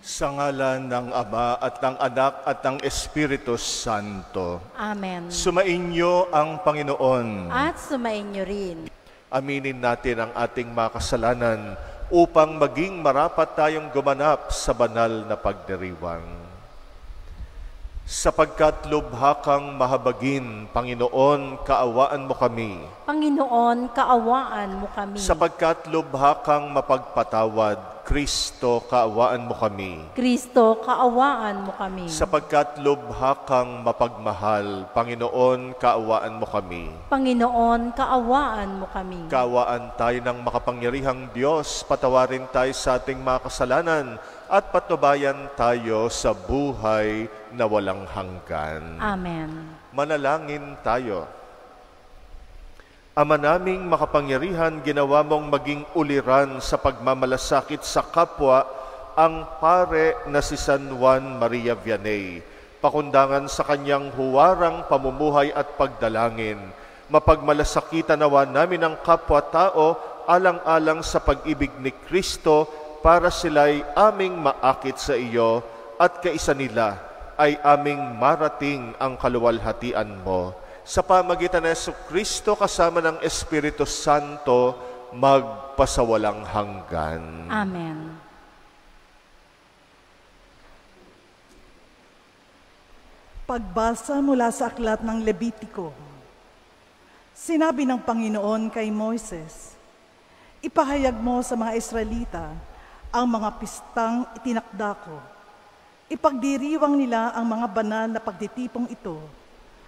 Sa ngalan ng Ama at ng Anak at ng Espiritu Santo. Amen. Sumainyo ang Panginoon. At sumainyo rin. Aminin natin ang ating mga kasalanan upang maging marapat tayong gumanap sa banal na pagdiriwang. Sapagkat lubha kang mahabagin, Panginoon, kaawaan mo kami. Panginoon, kaawaan mo kami. Sapagkat lubha kang mapagpatawad, Kristo, kaawaan mo kami. Kristo, kaawaan mo kami. Sapagkat lubha kang mapagmahal, Panginoon, kaawaan mo kami. Panginoon, kaawaan mo kami. Kaawaan tayo ng makapangyarihang Diyos, patawarin tayo sa ating mga kasalanan, at patnubayan tayo sa buhay na walang hanggan. Amen. Manalangin tayo. Ama naming makapangyarihan, ginawa mong maging uliran sa pagmamalasakit sa kapwa ang pare na si San Juan Maria Vianney. Pakundangan sa kanyang huwarang pamumuhay at pagdalangin. Mapagmalasakitan nawa namin ang kapwa-tao alang-alang sa pag-ibig ni Kristo para sila'y aming maakit sa iyo at kaisa nila ay aming marating ang kaluwalhatian mo. Sa pamagitan ng Jesucristo kasama ng Espiritu Santo, magpasawalang hanggan. Amen. Pagbasa mula sa aklat ng Levitiko. Sinabi ng Panginoon kay Moises, "Ipahayag mo sa mga Israelita ang mga pistang itinakda ko. Ipagdiriwang nila ang mga banal na pagtitipong ito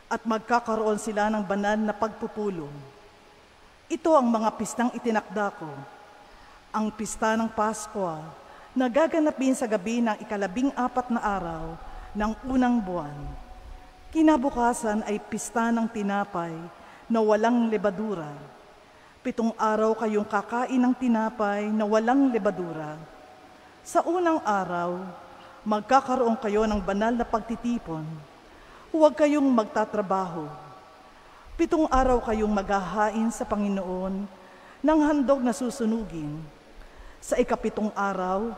at magkakaroon sila ng banal na pagpupulong. Ito ang mga pistang itinakda ko. Ang pista ng Pasko na gaganapin sa gabi ng 14 na araw ng unang buwan. Kinabukasan ay pista ng tinapay na walang lebadura. 7 araw kayong kakain ng tinapay na walang lebadura. Sa unang araw, magkakaroon kayo ng banal na pagtitipon. Huwag kayong magtatrabaho. 7 araw kayong maghahain sa Panginoon ng handog na susunugin. Sa 7 araw,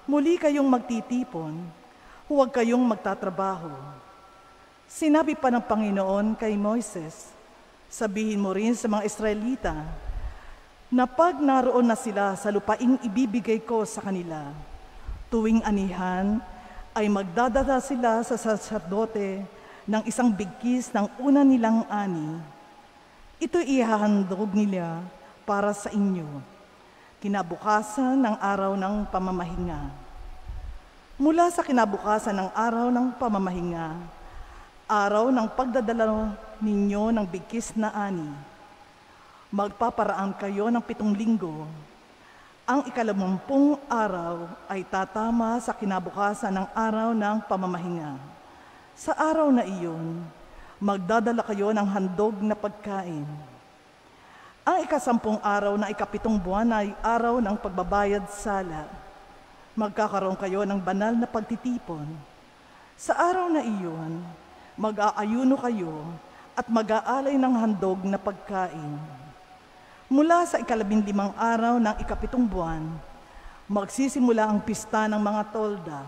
muli kayong magtitipon. Huwag kayong magtatrabaho." Sinabi pa ng Panginoon kay Moises, "Sabihin mo rin sa mga Israelita, na pag naroon na sila sa lupaing ibibigay ko sa kanila, tuwing anihan ay magdadala sila sa saserdote ng 1 bigkis ng una nilang ani. Ito ihahandog nila para sa inyo, kinabukasan ng araw ng pamamahinga. Mula sa kinabukasan ng araw ng pamamahinga, araw ng pagdadala ninyo ng bigkis na ani, magpaparaan kayo ng 7 linggo. Ang 10 araw ay tatama sa kinabukasan ng araw ng pamamahinga. Sa araw na iyon, magdadala kayo ng handog na pagkain. Ang 10 araw na 7 buwan ay araw ng pagbabayad sala. Magkakaroon kayo ng banal na pagtitipon. Sa araw na iyon, mag-aayuno kayo at mag-aalay ng handog na pagkain. Mula sa 15 araw ng 7 buwan, magsisimula ang pista ng mga tolda.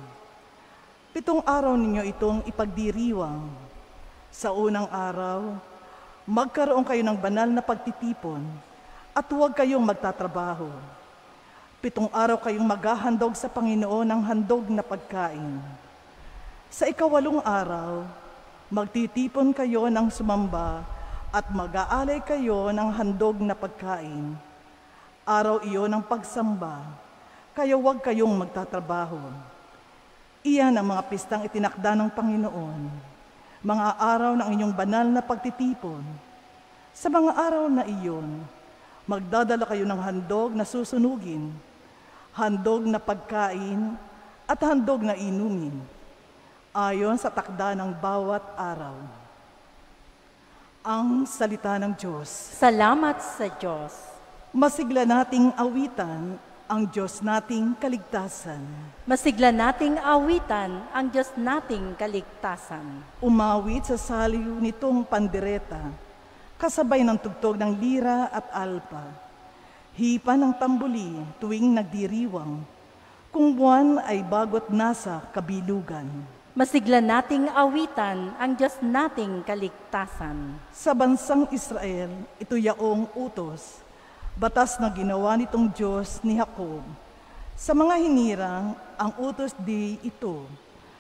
7 araw ninyo itong ipagdiriwang. Sa unang araw, magkaroon kayo ng banal na pagtitipon at huwag kayong magtatrabaho. 7 araw kayong maghahandog sa Panginoon ng handog na pagkain. Sa 8 araw, magtitipon kayo ng sumamba at mag-aalay kayo ng handog na pagkain. Araw iyon ng pagsamba, kaya huwag kayong magtatrabaho. Iyan ang mga pistang itinakda ng Panginoon, mga araw ng inyong banal na pagtitipon. Sa mga araw na iyon, magdadala kayo ng handog na susunugin, handog na pagkain, at handog na inumin, ayon sa takda ng bawat araw." Ang salita ng Diyos. Salamat sa Diyos. Masigla nating awitan ang Diyos nating kaligtasan. Masigla nating awitan ang Diyos nating kaligtasan. Umawit sa saliw nitong pandereta, kasabay ng tugtog ng lira at alpa. Hipa ng tambuli tuwing nagdiriwang, Kung buwan ay bagot nasa kabilugan. Masigla nating awitan ang Diyos nating kaligtasan. Sa bansang Israel, ito yaong utos, batas na ginawa nitong Diyos ni Jacob. Sa mga hinirang, ang utos di ito,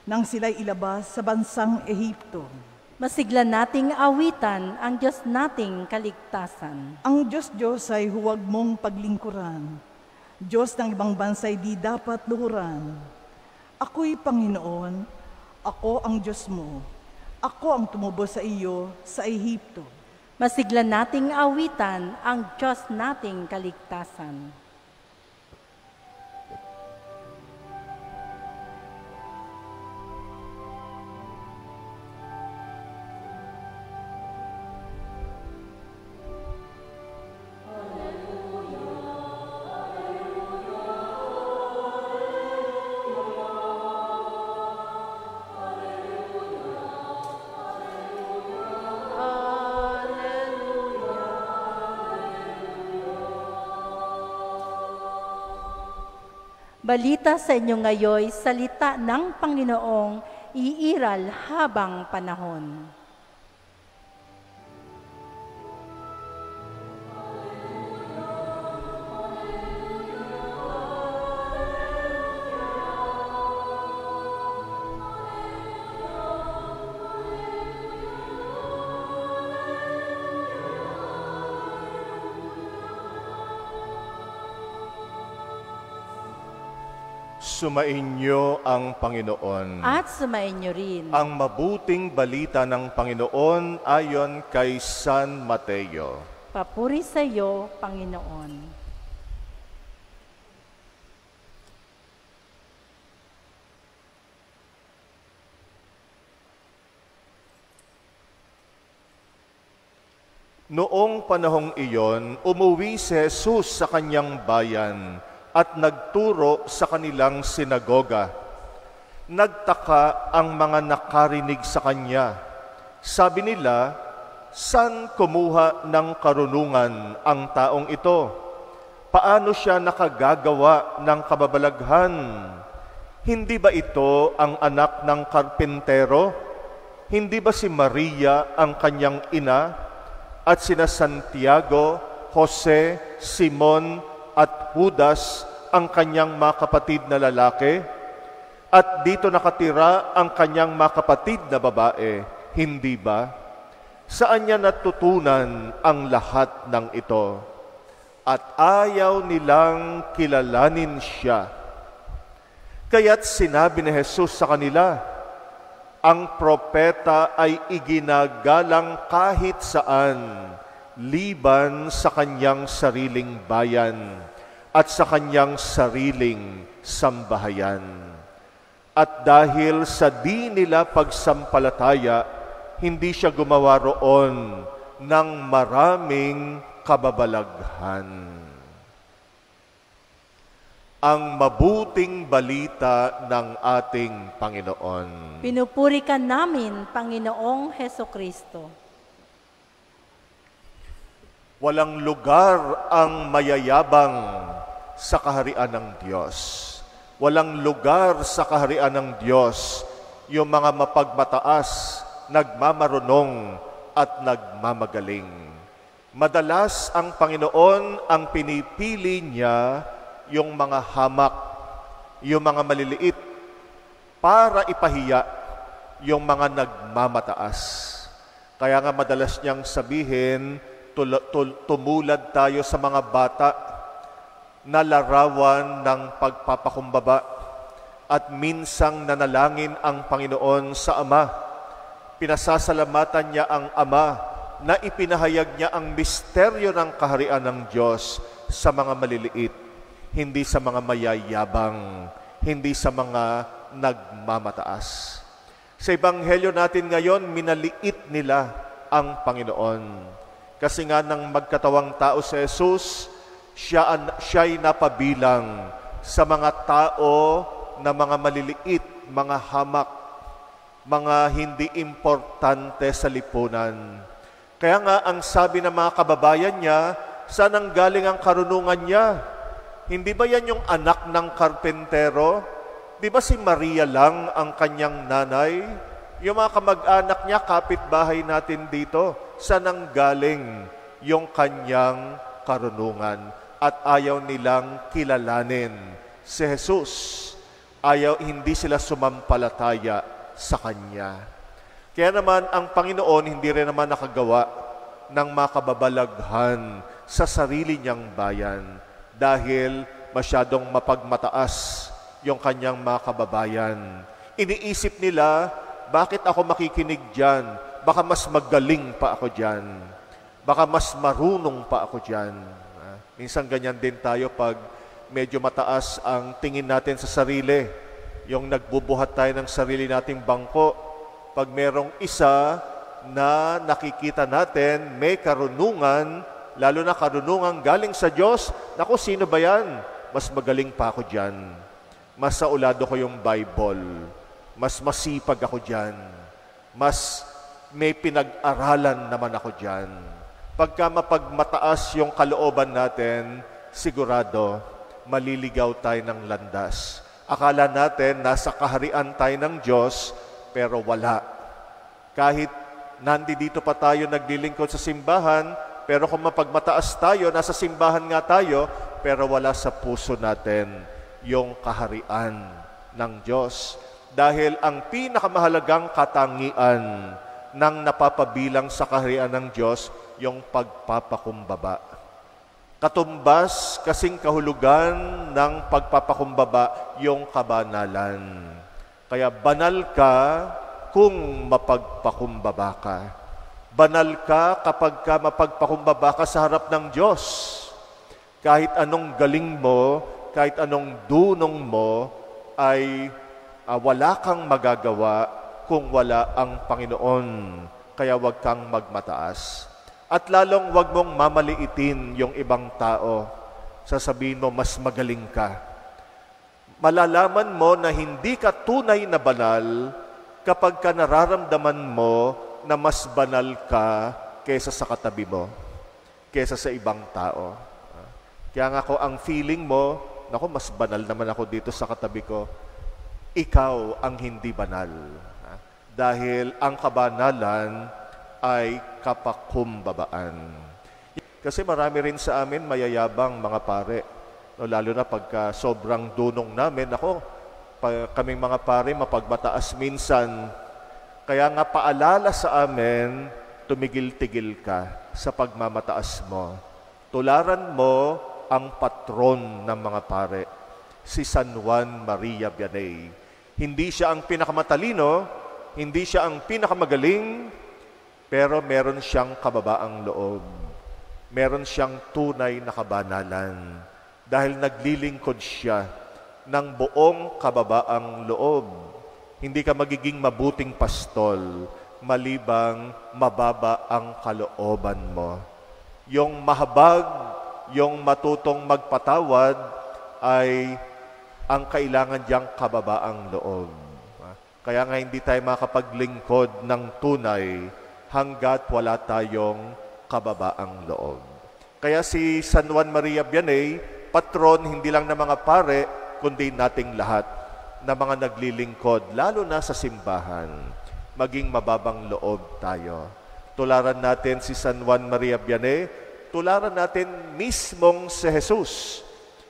nang sila'y ilabas sa bansang Ehipto. Masigla nating awitan ang Diyos nating kaligtasan. Ang Diyos ay huwag mong paglingkuran. Diyos ng ibang bansa'y di dapat luhuran. Ako'y Panginoon, ako ang Diyos mo. Ako ang tumubo sa iyo sa Ehipto. Masigla nating awitan ang Diyos nating kaligtasan. Balita sa inyo ngayoy, salita ng Panginoong iiral habang panahon. Sumainyo ang Panginoon. At sumainyo rin. Ang mabuting balita ng Panginoon ayon kay San Mateo. Papuri sa iyo, Panginoon. Noong panahong iyon, umuwi si Jesus sa kanyang bayan at nagturo sa kanilang sinagoga. Nagtaka ang mga nakarinig sa kanya. Sabi nila, saan kumuha ng karunungan ang taong ito? Paano siya nakagagawa ng kababalaghan? Hindi ba ito ang anak ng karpintero? Hindi ba si Maria ang kanyang ina? At sina Santiago, Jose, Simon, at Judas ang kanyang mga kapatid na lalaki? At dito nakatira ang kanyang mga kapatid na babae, hindi ba? Saan niya natutunan ang lahat ng ito? At ayaw nilang kilalanin siya. Kaya't sinabi ni Jesus sa kanila, ang propeta ay iginagalang kahit saan, liban sa kanyang sariling bayan at sa kanyang sariling sambahayan. At dahil sa di nila pagsampalataya, hindi siya gumawa roon ng maraming kababalaghan. Ang mabuting balita ng ating Panginoon. Pinupuri ka namin, Panginoong Hesukristo. Walang lugar ang mayayabang sa kaharian ng Diyos. Walang lugar sa kaharian ng Diyos yung mga mapagmataas, nagmamarunong at nagmamagaling. Madalas ang Panginoon ang pinipili niya yung mga hamak, yung mga maliliit, para ipahiya yung mga nagmamataas. Kaya nga madalas niyang sabihin, tumulad tayo sa mga bata na larawan ng pagpapakumbaba at minsang nanalangin ang Panginoon sa Ama. Pinasasalamatan niya ang Ama na ipinahayag niya ang misteryo ng kaharian ng Diyos sa mga maliliit, hindi sa mga mayayabang, hindi sa mga nagmamataas. Sa Ebanghelyo natin ngayon, minaliit nila ang Panginoon. Kasi nga nang magkatawang tao si Jesus, siya'y napabilang sa mga tao na mga maliliit, mga hamak, mga hindi importante sa lipunan. Kaya nga ang sabi ng mga kababayan niya, saan ang galing ang karunungan niya? Hindi ba yan yung anak ng karpentero? Di ba si Maria lang ang kanyang nanay? Yung mga kamag-anak niya, kapitbahay natin dito, saan ang galing yung kanyang karunungan? At ayaw nilang kilalanin si Jesus. Hindi sila sumampalataya sa Kanya. Kaya naman, ang Panginoon hindi rin naman nakagawa ng makababalaghan sa sarili niyang bayan dahil masyadong mapagmataas yung kanyang mga kababayan. Iniisip nila, bakit ako makikinig dyan? Baka mas magaling pa ako dyan. Baka mas marunong pa ako dyan. Minsan ganyan din tayo pag medyo mataas ang tingin natin sa sarili. Yung nagbubuhat tayo ng sarili nating bangko. Pag merong isa na nakikita natin, may karunungan, lalo na karunungan galing sa Diyos, naku, sino ba yan? Mas magaling pa ako dyan. Mas saulado ko yung Bible. Mas masipag ako dyan. Mas may pinag-aralan naman ako dyan. Pagka mapagmataas yung kalooban natin, sigurado, maliligaw tayo ng landas. Akala natin, nasa kaharian tayo ng Diyos, pero wala. Kahit nandito pa tayo naglilingkod sa simbahan, pero kung mapagmataas tayo, nasa simbahan nga tayo, pero wala sa puso natin yung kaharian ng Diyos. Dahil ang pinakamahalagang katangian ng napapabilang sa kaharian ng Diyos, yung pagpapakumbaba. Katumbas kasing kahulugan ng pagpapakumbaba yung kabanalan. Kaya banal ka kung mapagpakumbaba ka. Banal ka kapag ka mapagpakumbaba ka sa harap ng Diyos. Kahit anong galing mo, kahit anong dunong mo, ay wala kang magagawa kung wala ang Panginoon. Kaya wag kang magmataas. At lalong wag mong mamaliitin yung ibang tao. Sasabihin mo, mas magaling ka. Malalaman mo na hindi ka tunay na banal kapag ka nararamdaman mo na mas banal ka kaysa sa katabi mo, kaysa sa ibang tao. Kaya nga ako, ang feeling mo, naku, mas banal naman ako dito sa katabi ko, ikaw ang hindi banal. Dahil ang kabanalan ay kapakumbabaan. Kasi marami rin sa amin mayayabang mga pare. No, lalo na pagka sobrang dunong namin, kaming mga pare mapagmataas minsan. Kaya nga paalala sa amin, tumigil-tigil ka sa pagmamataas mo. Tularan mo ang patron ng mga pare, si San Juan Maria Vianney. Hindi siya ang pinakamatalino, hindi siya ang pinakamagaling, pero meron siyang kababaang loob. Meron siyang tunay na kabanalan. Dahil naglilingkod siya ng buong kababaang loob. Hindi ka magiging mabuting pastol, malibang mababa ang kalooban mo. Yung mahabag, yung matutong magpatawad, ay ang kailangan diyang kababaang loob. Kaya nga hindi tayo makapaglingkod ng tunay hanggat wala tayong kababaang loob. Kaya si San Juan Maria Vianney, patron hindi lang ng mga pare, kundi nating lahat na mga naglilingkod, lalo na sa simbahan, maging mababang loob tayo. Tularan natin si San Juan Maria Vianney, tularan natin mismong si Jesus,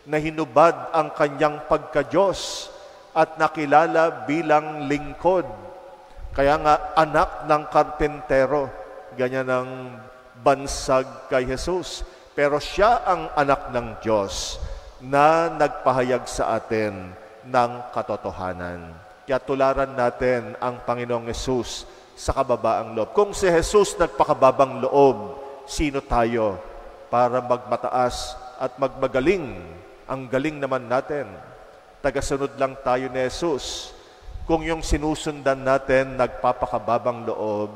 na hinubad ang kanyang pagka-Diyos at nakilala bilang lingkod. Kaya nga, anak ng karpentero, ganyan ang bansag kay Jesus. Pero siya ang anak ng Diyos na nagpahayag sa atin ng katotohanan. Kaya tularan natin ang Panginoong Jesus sa kababaang loob. Kung si Jesus nagpakababang loob, sino tayo para magmataas at magmagaling? Ang galing naman natin. Tagasunod lang tayo ni Jesus. Kung yung sinusundan natin nagpapakababang loob,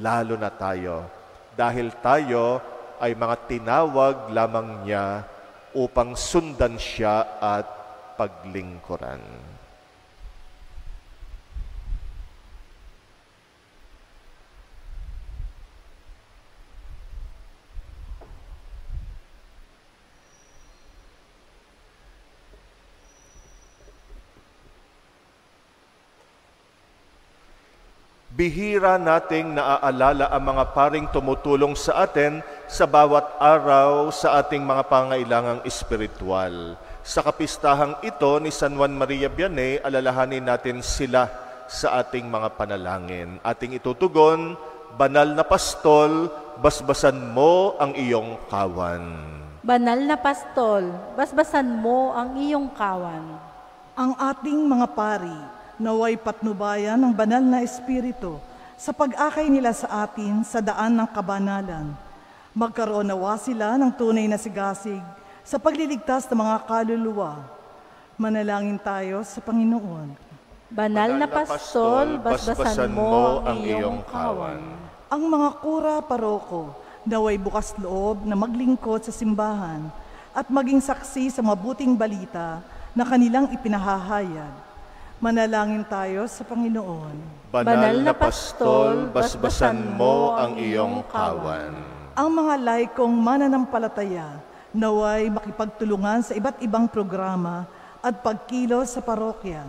lalo na tayo. Dahil tayo ay mga tinawag lamang niya upang sundan siya at paglingkuran. Bihira nating naaalala ang mga paring tumutulong sa atin sa bawat araw sa ating mga pangailangang espiritual. Sa kapistahang ito ni San Juan Maria Vianney, alalahanin natin sila sa ating mga panalangin. Ating itutugon, Banal na Pastol, basbasan mo ang iyong kawan. Banal na Pastol, basbasan mo ang iyong kawan. Ang ating mga pari, naway patnubayan ng banal na Espiritu sa pag-akay nila sa atin sa daan ng kabanalan. Magkaroon nawa sila ng tunay na sigasig sa pagliligtas ng mga kaluluwa. Manalangin tayo sa Panginoon. Banal na Pastol, basbasan mo ang iyong kawan. Ang mga kura paroko, naway bukas loob na maglingkod sa simbahan at maging saksi sa mabuting balita na kanilang ipinahahayag. Manalangin tayo sa Panginoon. Banal na Pastol, basbasan mo ang iyong kawan. Ang mga laikong mananampalataya naway makipagtulungan sa iba't ibang programa at pagkilos sa parokya.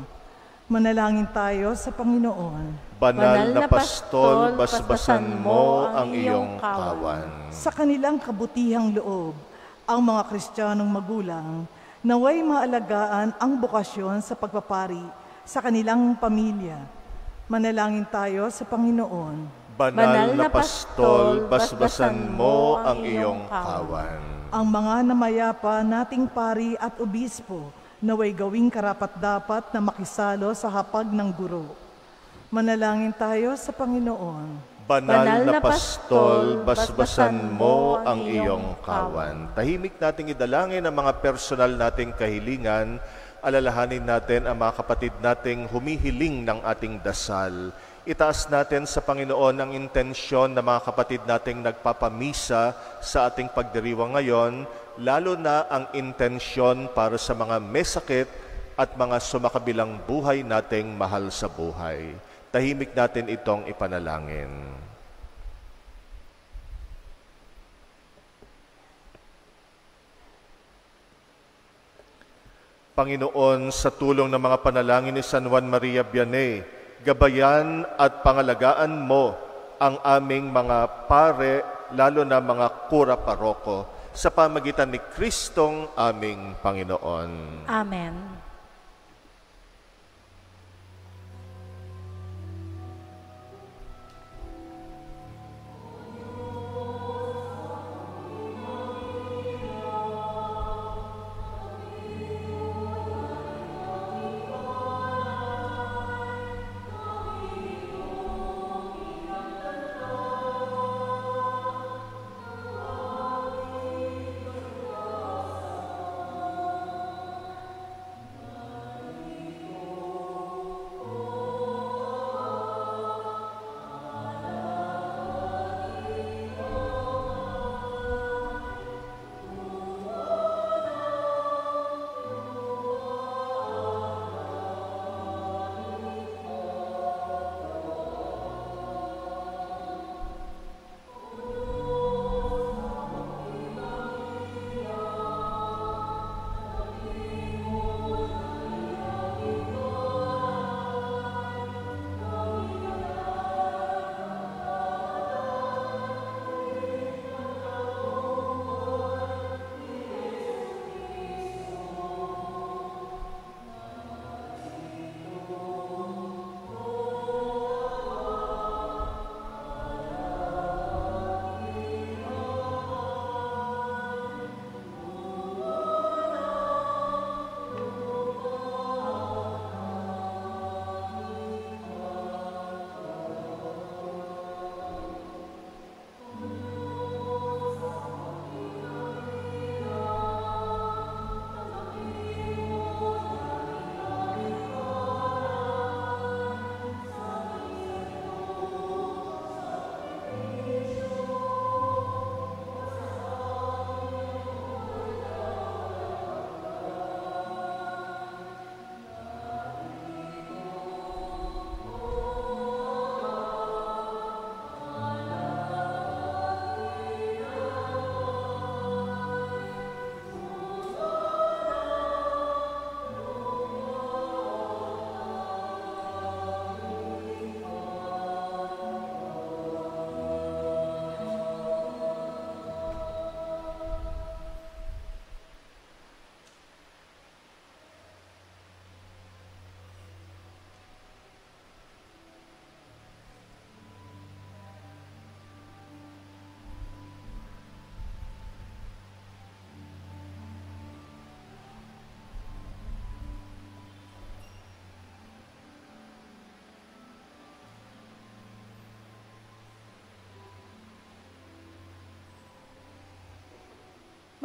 Manalangin tayo sa Panginoon. Banal na Pastol, basbasan mo ang iyong kawan. Sa kanilang kabutihang loob, ang mga Kristiyanong magulang naway maalagaan ang bukasyon sa pagpapari sa kanilang pamilya. Manalangin tayo sa Panginoon. Banal na Pastol, basbasan mo ang iyong kawan. Ang mga namayapa nating pari at obispo naway gawing karapat-dapat na makisalo sa hapag ng guro. Manalangin tayo sa Panginoon. Banal na Pastol, basbasan mo ang iyong kawan. Tahimik nating idalangin ang mga personal nating kahilingan. Alalahanin natin ang mga kapatid nating humihiling ng ating dasal. Itaas natin sa Panginoon ang intensyon ng mga kapatid nating nagpapamisa sa ating pagdiriwang ngayon, lalo na ang intensyon para sa mga may sakit at mga sumakabilang buhay nating mahal sa buhay. Tahimik natin itong ipanalangin. Panginoon, sa tulong ng mga panalangin ni San Juan Maria Vianney, gabayan at pangalagaan mo ang aming mga pare, lalo na mga kura paroko, sa pamagitan ni Kristong aming Panginoon. Amen.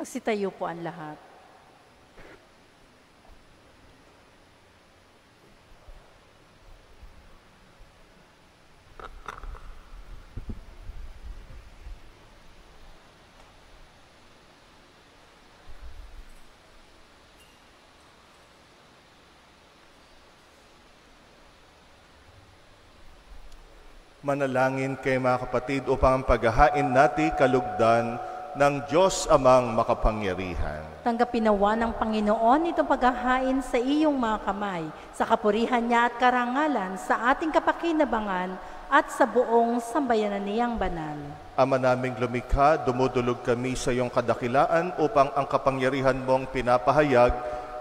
Magsitayo po ang lahat. Manalangin kay mga kapatid upang ang paghahain natin kalugdan ng Diyos Amang makapangyarihan. Tanggapin nawa ng Panginoon itong paghahain sa iyong mga kamay, sa kapurihan niya at karangalan, sa ating kapakinabangan at sa buong sambayanan niyang banal. Ama naming lumikha, dumudulog kami sa iyong kadakilaan upang ang kapangyarihan mong pinapahayag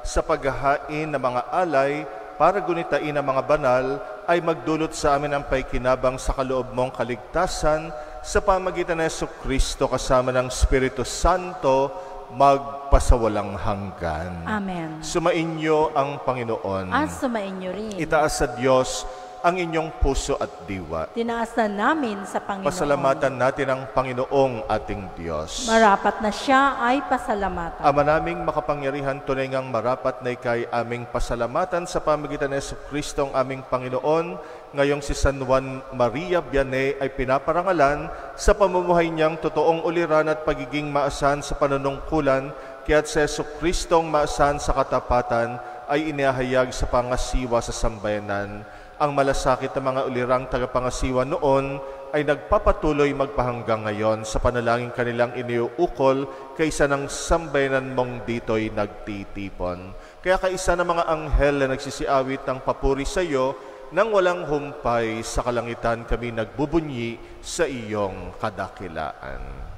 sa paghahain ng mga alay para gunitain ang mga banal ay magdulot sa amin ang paikinabang sa kaloob mong kaligtasan sa pamagitan ng Jesucristo kasama ng Espiritu Santo magpasawalang hanggan. Amen. Sumainyo ang Panginoon. At sumainyo rin. Itaas sa Diyos ang inyong puso at diwa. Tinaasan namin sa Panginoon. Pasalamatan natin ang Panginoong ating Diyos. Marapat na siya ay pasalamatan. Ama naming makapangyarihan, tunay ngang marapat na ikay aming pasalamatan sa pamagitan ng Jesucristo ang aming Panginoon. Ngayong si San Juan Maria Vianney ay pinaparangalan sa pamumuhay niyang totoong uliran at pagiging maasahan sa panunungkulan, kaya't si Jesucristo ang maasahan sa katapatan ay inihahayag sa pangasiwa sa sambayanan. Ang malasakit ng mga ulirang tagapangasiwa noon ay nagpapatuloy magpahanggang ngayon sa panalangin kanilang iniuukol kaysa ng sambayanan mong dito'y nagtitipon. Kaya kaisa ng mga anghel na nagsisiawit ng papuri sa iyo, nang walang humpay sa kalangitan kami nagbubunyi sa iyong kadakilaan.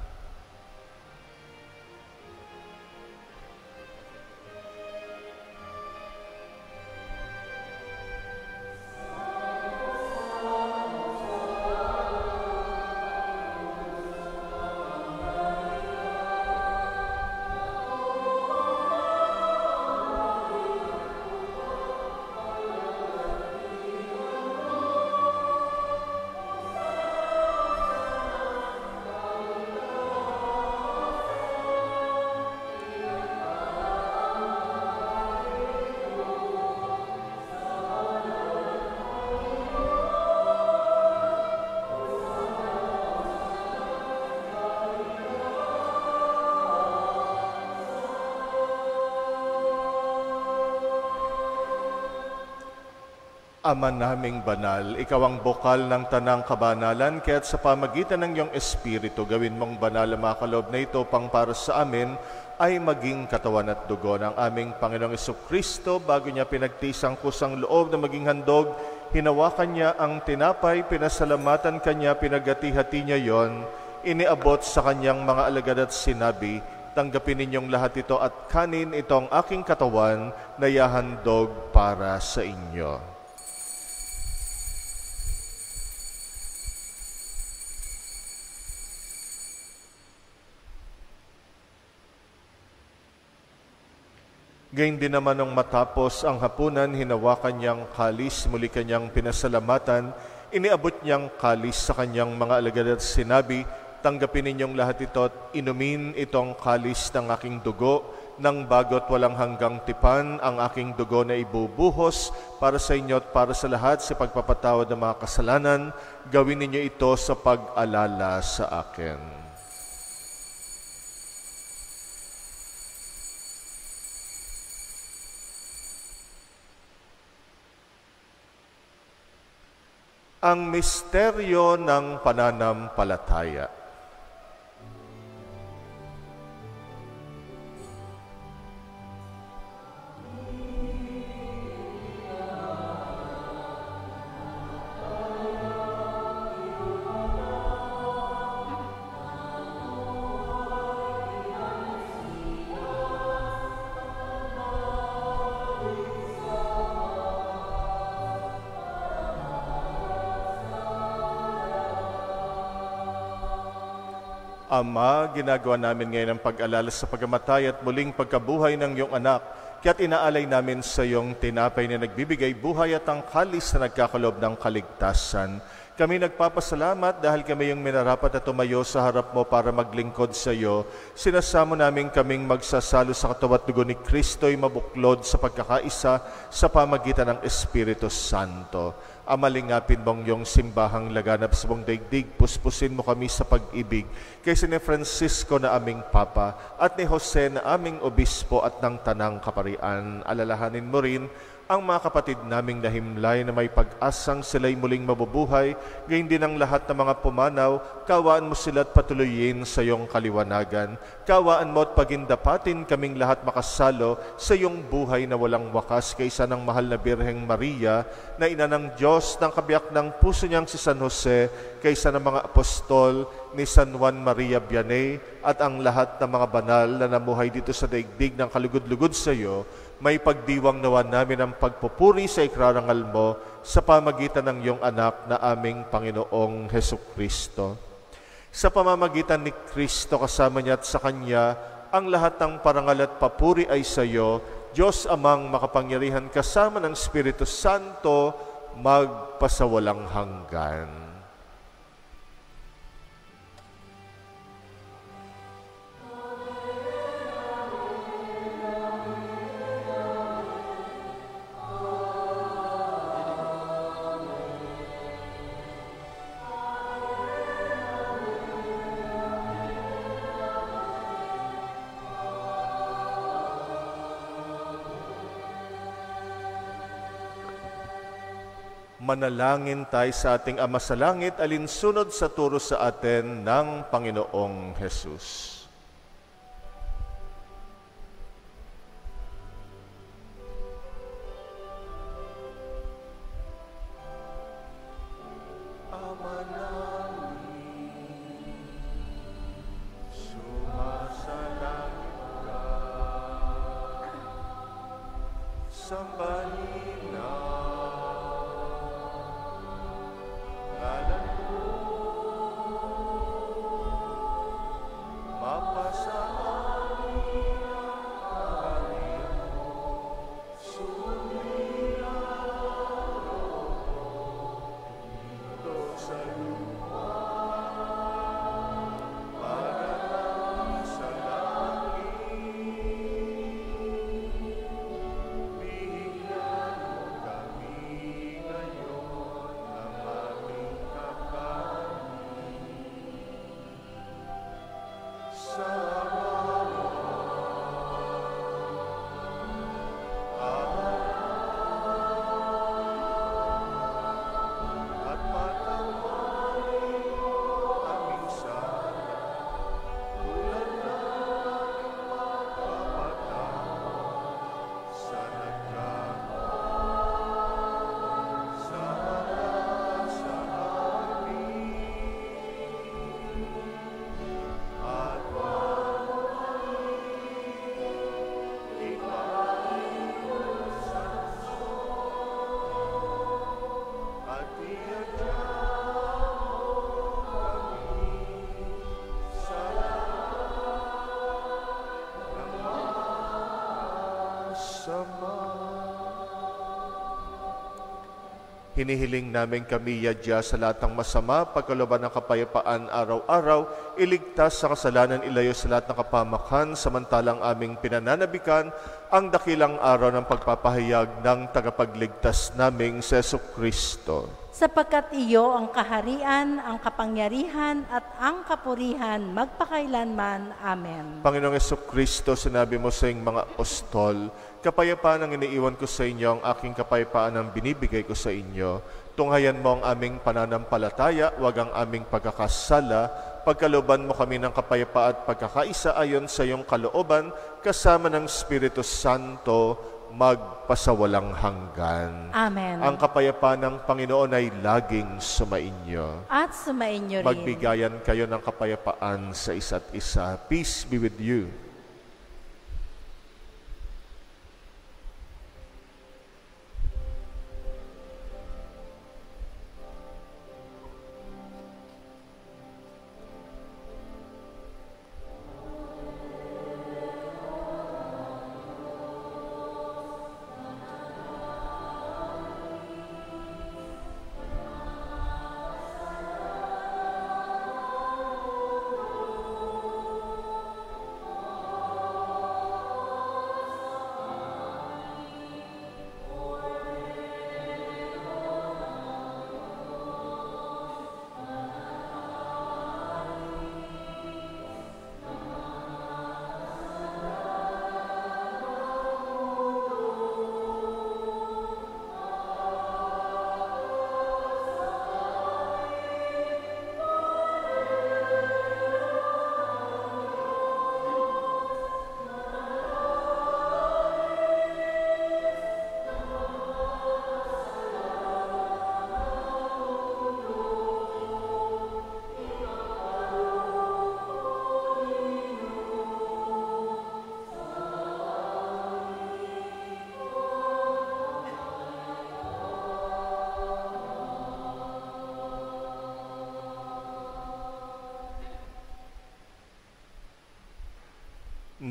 Ama naming banal, ikaw ang bukal ng tanang kabanalan, kaya't sa pamagitan ng iyong Espiritu, gawin mong banal ang mga kaloob na ito pang para sa amin ay maging katawan at dugo ng aming Panginoong Jesucristo. Bago niya pinagtisang kusang loob na maging handog, hinawakan niya ang tinapay, pinasalamatan kanya, pinagati-hati niya yon, iniabot sa kanyang mga alagad at sinabi, tanggapin ninyong lahat ito at kanin, itong aking katawan na yahandog para sa inyo. Gayun din naman nung matapos ang hapunan, hinawakan niyang kalis, muli kanyang pinasalamatan, iniabot niyang kalis sa kanyang mga alagad at sinabi, tanggapin ninyong lahat ito at inumin itong kalis ng aking dugo, ng bagot walang hanggang tipan, ang aking dugo na ibubuhos para sa inyo at para sa lahat sa pagpapatawad ng mga kasalanan. Gawin ninyo ito sa pag-alala sa akin. Ang misteryo ng pananampalataya. Ama, ginagawa namin ngayon ang pag-alala sa pagkamatay at muling pagkabuhay ng iyong anak, kaya't inaalay namin sa iyong tinapay na nagbibigay buhay at ang kalis na nagkakalob ng kaligtasan. Kami nagpapasalamat dahil kami yung minarapat na tumayo sa harap mo para maglingkod sa iyo. Sinasamo namin kaming magsasalo sa katawan at dugo ni Kristo'y mabuklod sa pagkakaisa sa pamagitan ng Espiritu Santo. Amalingapin mong yung simbahang laganap sa buong daigdig, puspusin mo kami sa pag-ibig, kaysa ni Francisco na aming Papa at ni Jose na aming Obispo at ng Tanang Kaparian. Alalahanin mo rin ang mga kapatid naming nahimlay na may pag-asang sila'y muling mabubuhay, gayon din ang lahat ng mga pumanaw, kawaan mo sila at patuloyin sa iyong kaliwanagan. Kawaan mo at pagindapatin kaming lahat makasalo sa iyong buhay na walang wakas, kaysa ng mahal na Birheng Maria, na ina ng Diyos, ng kabiyak ng puso niyang si San Jose, kaysa ng mga apostol ni San Juan Maria Vianney, at ang lahat ng mga banal na namuhay dito sa daigdig ng kalugod-lugod sa iyo, may pagdiwang nawa namin ang pagpupuri sa ikrarangal mo sa pamagitan ng iyong anak na aming Panginoong Hesukristo. Sa pamamagitan ni Kristo kasama niya at sa Kanya, ang lahat ng parangal at papuri ay sa iyo, Diyos Amang makapangyarihan kasama ng Espiritu Santo, magpasawalang hanggan. Manalangin tayo sa ating Ama sa Langit, alinsunod sa turo sa atin ng Panginoong Hesus. Ama namin, sumasalangit ka, sambahin na Hinihiling namin kami, Yadya, sa lahat ng masama, pagkalooban ng kapayapaan araw-araw, iligtas sa kasalanan, ilayo sa lahat ng kapamakan, samantalang aming pinananabikan ang dakilang araw ng pagpapahayag ng tagapagligtas naming si Jesucristo. Sapagkat iyo ang kaharian, ang kapangyarihan, at ang kapurihan magpakailanman. Amen. Panginoong Jesucristo, sinabi mo sa iyong mga apostol, kapayapaan ang iniiwan ko sa inyo, ang aking kapayapaan ang binibigay ko sa inyo. Tunghayan mo ang aming pananampalataya, wag ang aming pagkakasala. Pagkalooban mo kami ng kapayapaan at pagkakaisa ayon sa iyong kalooban, kasama ng Espiritu Santo, magpasawalang hanggan. Amen. Ang kapayapaan ng Panginoon ay laging sumainyo. At sumainyo rin. Magbigayan kayo ng kapayapaan sa isa't isa. Peace be with you.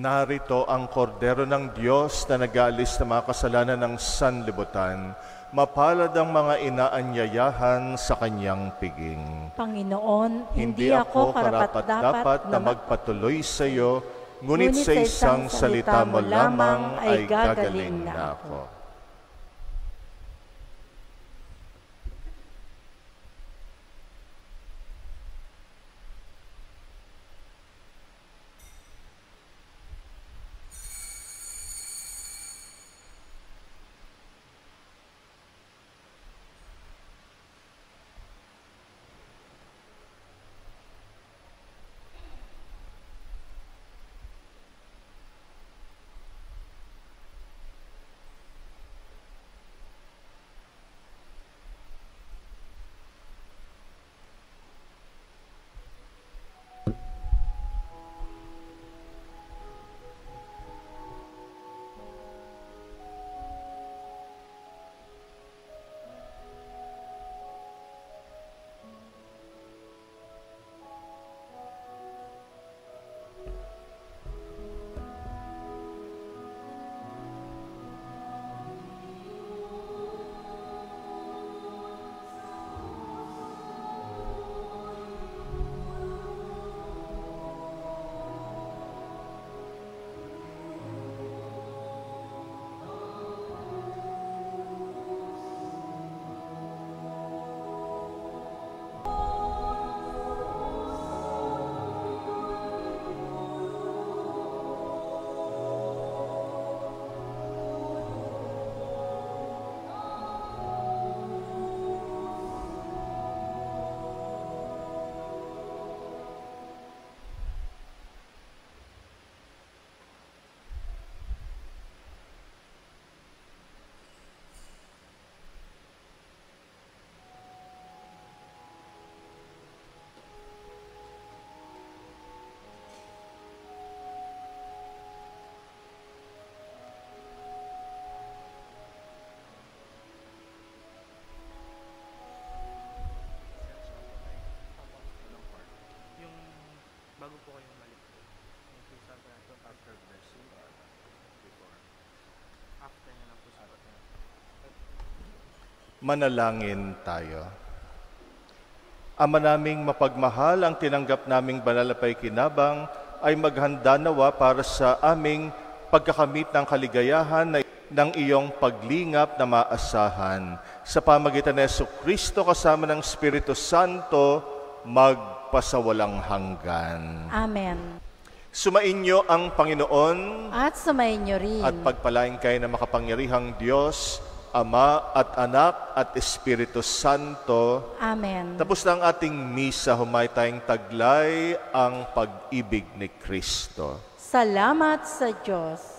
Narito ang kordero ng Diyos na nag-aalis ng mga kasalanan ng sanlibutan. Mapalad ang mga inaanyayahan sa kanyang piging. Panginoon, hindi ako karapat-dapat na magpatuloy sa iyo, ngunit sa isang salita mo lamang ay gagaling na ako. Bago po kayong malikot. Yung po sabi natin, after blessing or before? After na lang po sabi natin. Manalangin tayo. Ama naming mapagmahal, ang tinanggap naming banal na paikinabang ay maghanda nawa para sa aming pagkakamit ng kaligayahan ng iyong paglingap na maasahan. Sa pamagitan ni Jesucristo kasama ng Espiritu Santo, magpasawalang hanggan. Amen. Sumainyo ang Panginoon At sumainyo rin. at pagpalain kayo ng makapangyarihang Diyos, Ama at Anak at Espiritu Santo. Amen. Tapos na ang ating misa, humay tayong taglay ang pag-ibig ni Kristo. Salamat sa Diyos.